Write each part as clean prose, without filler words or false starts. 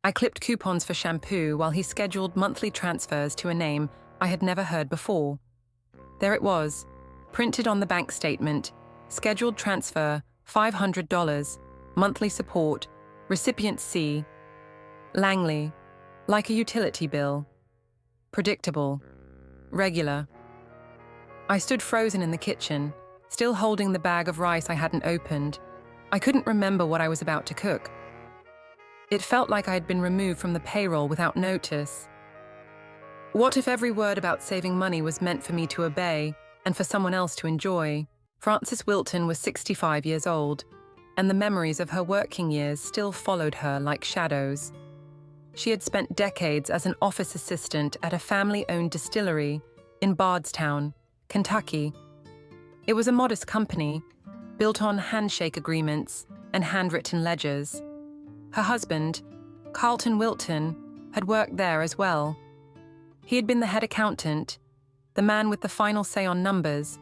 I clipped coupons for shampoo while he scheduled monthly transfers to a name I had never heard before. There it was, printed on the bank statement, scheduled transfer, $500, monthly support, recipient C, Langley, like a utility bill. Predictable. Regular. I stood frozen in the kitchen, still holding the bag of rice I hadn't opened. I couldn't remember what I was about to cook. It felt like I had been removed from the payroll without notice. What if every word about saving money was meant for me to obey and for someone else to enjoy? Frances Wilton was 65 years old, and the memories of her working years still followed her like shadows. She had spent decades as an office assistant at a family-owned distillery in Bardstown, Kentucky. It was a modest company, built on handshake agreements and handwritten ledgers. Her husband, Carlton Wilton, had worked there as well. He had been the head accountant, the man with the final say on numbers,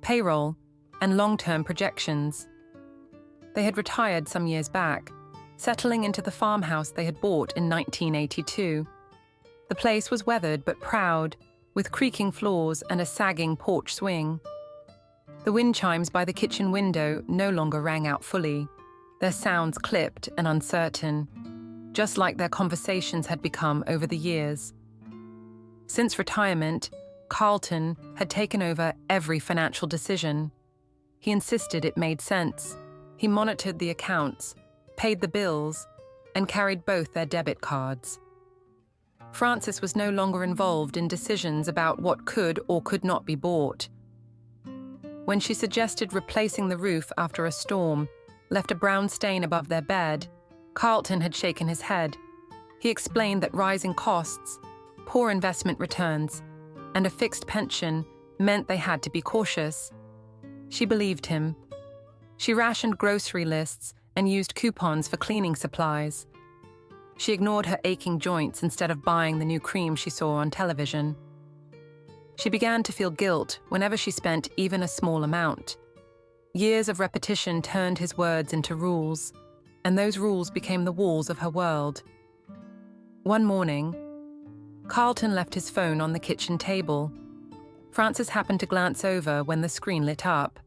payroll, and long-term projections. They had retired some years back, settling into the farmhouse they had bought in 1982. The place was weathered but proud, with creaking floors and a sagging porch swing. The wind chimes by the kitchen window no longer rang out fully, their sounds clipped and uncertain, just like their conversations had become over the years. Since retirement, Carlton had taken over every financial decision. He insisted it made sense. He monitored the accounts, paid the bills, and carried both their debit cards. Frances was no longer involved in decisions about what could or could not be bought. When she suggested replacing the roof after a storm left a brown stain above their bed, Carlton had shaken his head. He explained that rising costs, poor investment returns, and a fixed pension meant they had to be cautious. She believed him. She rationed grocery lists and used coupons for cleaning supplies. She ignored her aching joints instead of buying the new cream she saw on television. She began to feel guilt whenever she spent even a small amount. Years of repetition turned his words into rules, and those rules became the walls of her world. One morning, Carlton left his phone on the kitchen table. Frances happened to glance over when the screen lit up.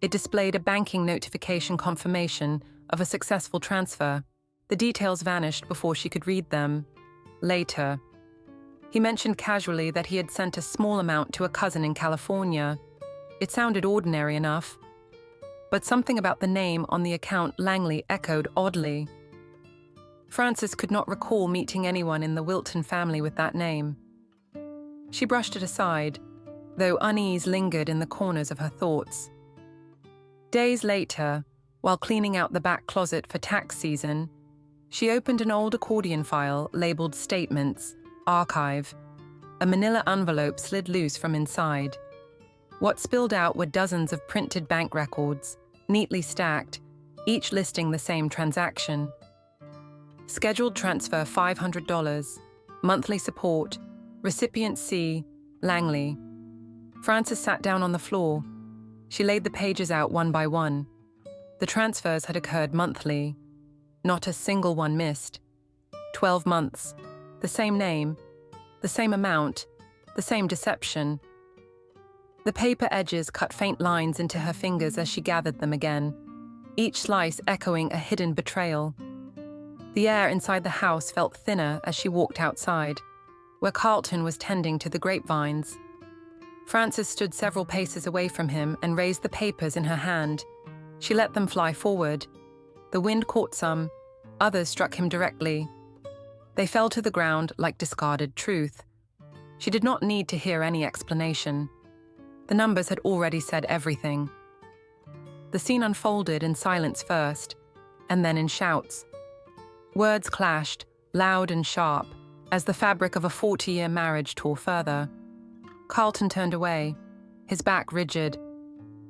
It displayed a banking notification confirmation of a successful transfer. The details vanished before she could read them. Later, he mentioned casually that he had sent a small amount to a cousin in California. It sounded ordinary enough, but something about the name on the account Langley echoed oddly. Frances could not recall meeting anyone in the Wilton family with that name. She brushed it aside, though unease lingered in the corners of her thoughts. Days later, while cleaning out the back closet for tax season, she opened an old accordion file labeled Statements, Archive. A manila envelope slid loose from inside. What spilled out were dozens of printed bank records, neatly stacked, each listing the same transaction. Scheduled transfer $500, monthly support, recipient C, Langley. Frances sat down on the floor. She laid the pages out one by one. The transfers had occurred monthly. Not a single one missed. 12 months. The same name. The same amount. The same deception. The paper edges cut faint lines into her fingers as she gathered them again, each slice echoing a hidden betrayal. The air inside the house felt thinner as she walked outside, where Carlton was tending to the grapevines. Frances stood several paces away from him and raised the papers in her hand. She let them fly forward. The wind caught some, others struck him directly. They fell to the ground like discarded truth. She did not need to hear any explanation. The numbers had already said everything. The scene unfolded in silence first, and then in shouts. Words clashed, loud and sharp, as the fabric of a 40-year marriage tore further. Carlton turned away, his back rigid.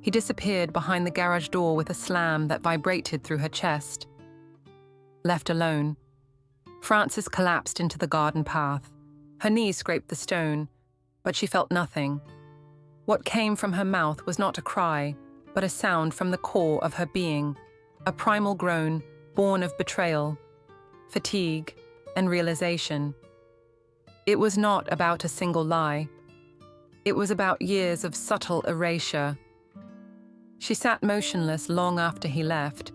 He disappeared behind the garage door with a slam that vibrated through her chest. Left alone, Frances collapsed into the garden path. Her knees scraped the stone, but she felt nothing. What came from her mouth was not a cry, but a sound from the core of her being, a primal groan born of betrayal, fatigue, and realization. It was not about a single lie. It was about years of subtle erasure. She sat motionless long after he left.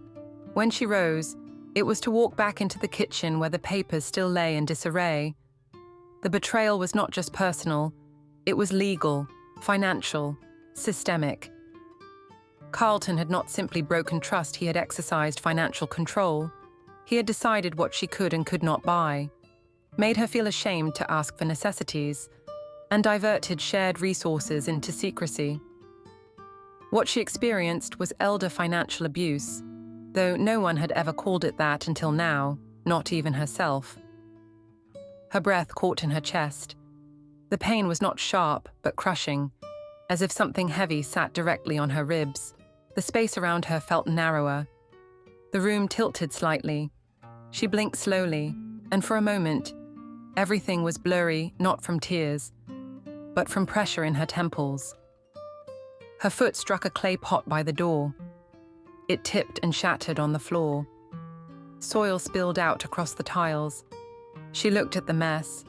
When she rose, it was to walk back into the kitchen where the papers still lay in disarray. The betrayal was not just personal, it was legal, financial, systemic. Carlton had not simply broken trust, he had exercised financial control. He had decided what she could and could not buy, made her feel ashamed to ask for necessities, and diverted shared resources into secrecy. What she experienced was elder financial abuse, though no one had ever called it that until now, not even herself. Her breath caught in her chest. The pain was not sharp, but crushing, as if something heavy sat directly on her ribs. The space around her felt narrower. The room tilted slightly. She blinked slowly, and for a moment, everything was blurry, not from tears, but from pressure in her temples. Her foot struck a clay pot by the door. It tipped and shattered on the floor. Soil spilled out across the tiles. She looked at the mess,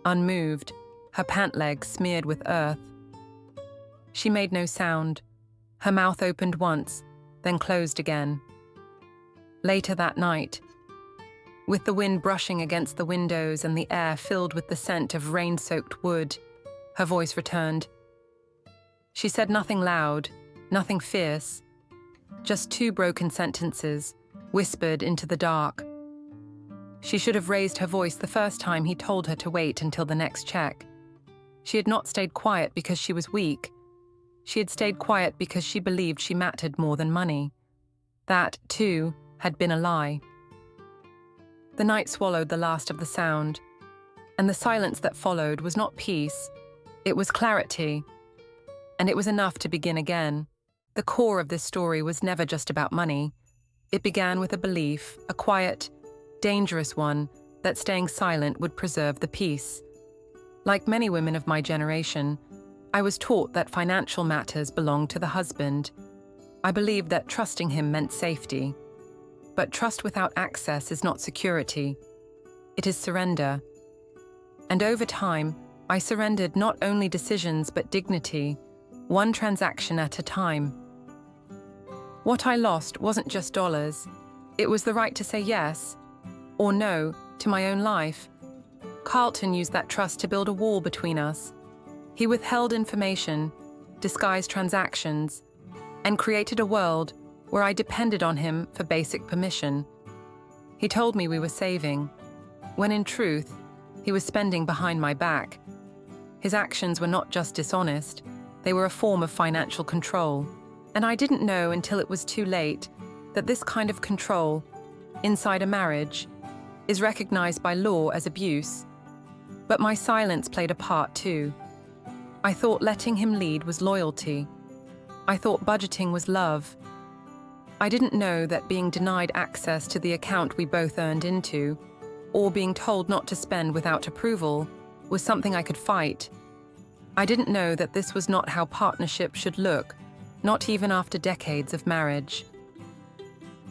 unmoved, her pant legs smeared with earth. She made no sound. Her mouth opened once, then closed again. Later that night, with the wind brushing against the windows and the air filled with the scent of rain-soaked wood, her voice returned. She said nothing loud, nothing fierce, just two broken sentences, whispered into the dark. She should have raised her voice the first time he told her to wait until the next check. She had not stayed quiet because she was weak. She had stayed quiet because she believed she mattered more than money. That, too, had been a lie. The night swallowed the last of the sound, and the silence that followed was not peace, it was clarity. And it was enough to begin again. The core of this story was never just about money. It began with a belief, a quiet, dangerous one, that staying silent would preserve the peace. Like many women of my generation, I was taught that financial matters belonged to the husband. I believed that trusting him meant safety. But trust without access is not security. It is surrender. And over time, I surrendered not only decisions but dignity, one transaction at a time. What I lost wasn't just dollars. It was the right to say yes, or no, to my own life. Carlton used that trust to build a wall between us. He withheld information, disguised transactions, and created a world where I depended on him for basic permission. He told me we were saving, when in truth, he was spending behind my back. His actions were not just dishonest, they were a form of financial control. And I didn't know until it was too late that this kind of control, inside a marriage, is recognized by law as abuse. But my silence played a part too. I thought letting him lead was loyalty. I thought budgeting was love. I didn't know that being denied access to the account we both earned into, or being told not to spend without approval, was something I could fight. I didn't know that this was not how partnership should look, not even after decades of marriage.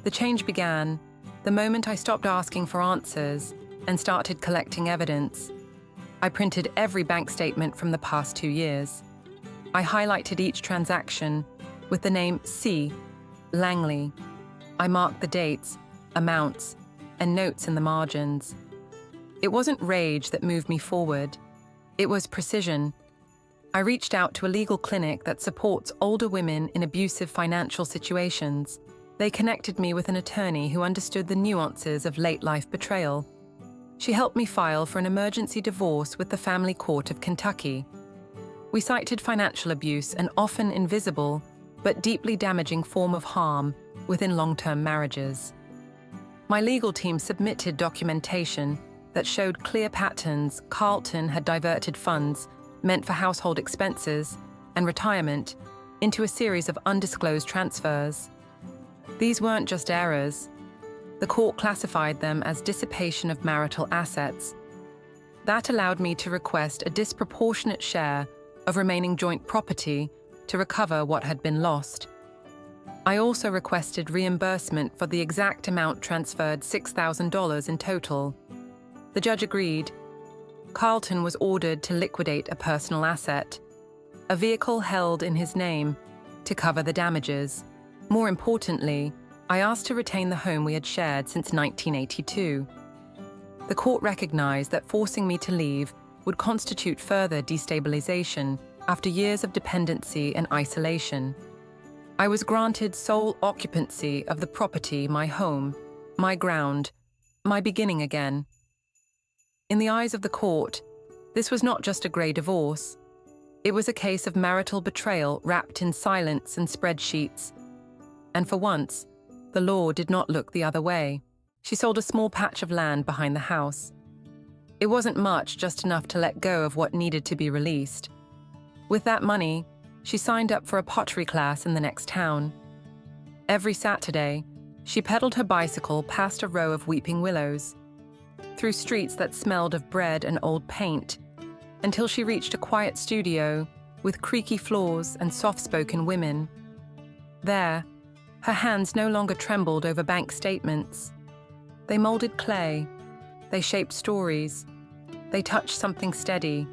The change began the moment I stopped asking for answers and started collecting evidence. I printed every bank statement from the past 2 years. I highlighted each transaction with the name C, Langley. I marked the dates, amounts, and notes in the margins. It wasn't rage that moved me forward. It was precision. I reached out to a legal clinic that supports older women in abusive financial situations. They connected me with an attorney who understood the nuances of late-life betrayal. She helped me file for an emergency divorce with the Family Court of Kentucky. We cited financial abuse, an often invisible but deeply damaging form of harm within long-term marriages. My legal team submitted documentation that showed clear patterns. Carlton had diverted funds meant for household expenses and retirement into a series of undisclosed transfers. These weren't just errors. The court classified them as dissipation of marital assets. That allowed me to request a disproportionate share of remaining joint property to recover what had been lost. I also requested reimbursement for the exact amount transferred, $6,000 in total. The judge agreed. Carlton was ordered to liquidate a personal asset, a vehicle held in his name, to cover the damages. More importantly, I asked to retain the home we had shared since 1982. The court recognized that forcing me to leave would constitute further destabilization after years of dependency and isolation. I was granted sole occupancy of the property, my home, my ground, my beginning again. In the eyes of the court, this was not just a grey divorce. It was a case of marital betrayal wrapped in silence and spreadsheets. And for once, the law did not look the other way. She sold a small patch of land behind the house. It wasn't much, just enough to let go of what needed to be released. With that money, she signed up for a pottery class in the next town. Every Saturday, she pedaled her bicycle past a row of weeping willows, through streets that smelled of bread and old paint, until she reached a quiet studio with creaky floors and soft-spoken women. There, her hands no longer trembled over bank statements. They molded clay. They shaped stories. They touched something steady.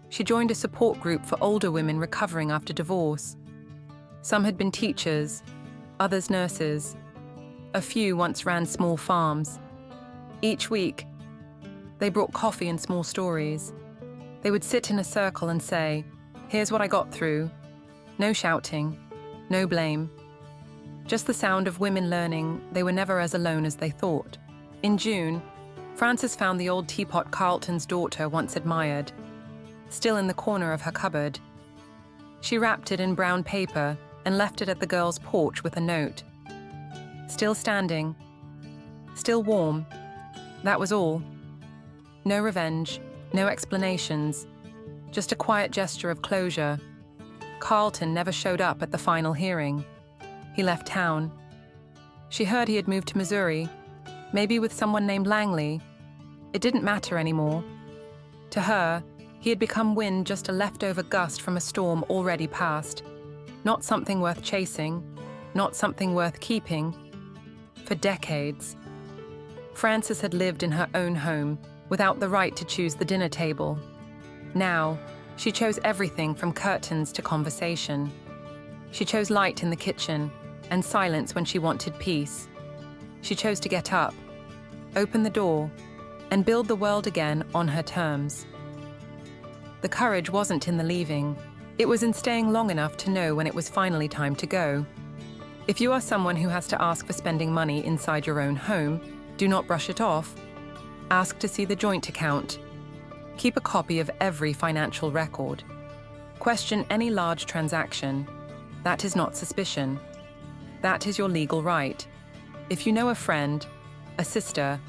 She joined a support group for older women recovering after divorce. Some had been teachers, others nurses. A few once ran small farms. Each week, they brought coffee and small stories. They would sit in a circle and say, "Here's what I got through." No shouting, no blame. Just the sound of women learning they were never as alone as they thought. In June, Frances found the old teapot Carlton's daughter once admired, still in the corner of her cupboard. She wrapped it in brown paper and left it at the girl's porch with a note. Still standing, still warm. That was all. No revenge, no explanations, just a quiet gesture of closure. Carlton never showed up at the final hearing. He left town. She heard he had moved to Missouri, maybe with someone named Langley. It didn't matter anymore. To her, he had become wind, just a leftover gust from a storm already past. Not something worth chasing, not something worth keeping. For decades, Frances had lived in her own home, without the right to choose the dinner table. Now, she chose everything from curtains to conversation. She chose light in the kitchen and silence when she wanted peace. She chose to get up, open the door, and build the world again on her terms. The courage wasn't in the leaving. It was in staying long enough to know when it was finally time to go. If you are someone who has to ask for spending money inside your own home, do not brush it off. Ask to see the joint account. Keep a copy of every financial record. Question any large transaction. That is not suspicion. That is your legal right. If you know a friend, a sister,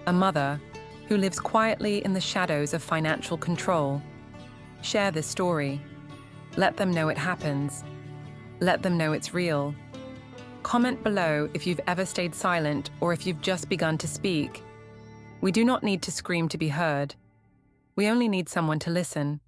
a mother, who lives quietly in the shadows of financial control, share this story. Let them know it happens. Let them know it's real. Comment below if you've ever stayed silent or if you've just begun to speak. We do not need to scream to be heard. We only need someone to listen.